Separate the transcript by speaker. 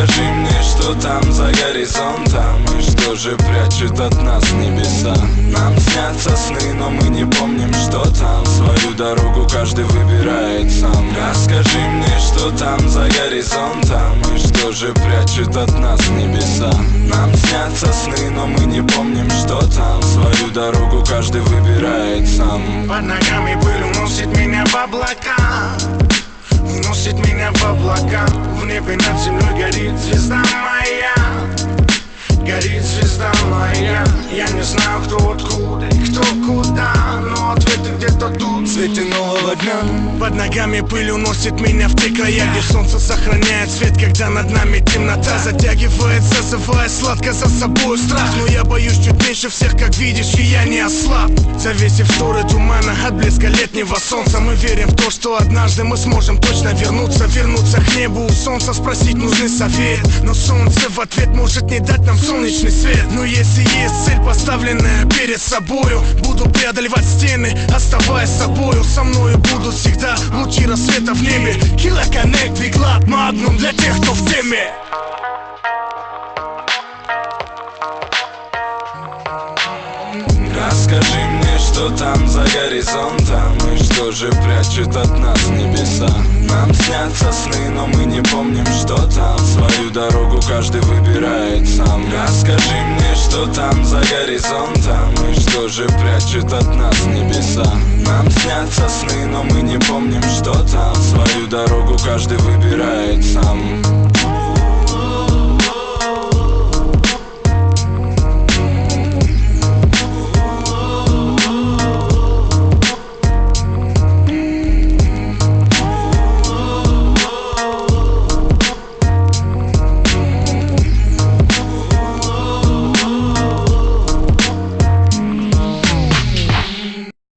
Speaker 1: Расскажи мне, что там за горизонтом, и что же прячет от нас небеса. Нам снятся сны, но мы не помним, что там. Свою дорогу каждый выбирает сам. Расскажи мне, что там за горизонтом, и что же прячет от нас небеса. Нам снятся сны, но мы не помним, что там. Свою дорогу каждый выбирает сам.
Speaker 2: Под ногами пыль уносит меня в облака, уносит меня в облака. В небе над землей горит звезда моя, горит звезда моя. Я не знаю, кто откуда и кто куда, но ответы где-то тут, в свете нового дня. Под ногами пыль уносит меня в те края, где солнце сохраняет свет, когда над нами темнота затягивает, зазывая сладко за собой страх. Но я боюсь чуть меньше всех, как видишь, и я не ослаб. Завесив шторы тумана от блеска летнего солнца, мы верим в то, что однажды мы сможем точно вернуться к небу у солнца, спросить нужный совет. Но солнце в ответ может не дать нам солнечный свет. Но если есть цель, поставленная перед собою, буду преодолевать стены, оставаясь собою. Со мною будут всегда лучи рассвета в небе. Killer Connect, Виглад, Magnum для тех, кто в теме.
Speaker 1: Расскажи мне, что там за горизонтом, и что же прячет от нас небеса. Нам снятся сны, но мы не помним, что там. Свою дорогу каждый выбирает сам. Расскажи мне, что там за горизонтом, и что же прячет от нас небеса. Нам снятся сны, но мы не помним, что там. Свою дорогу каждый выбирает сам.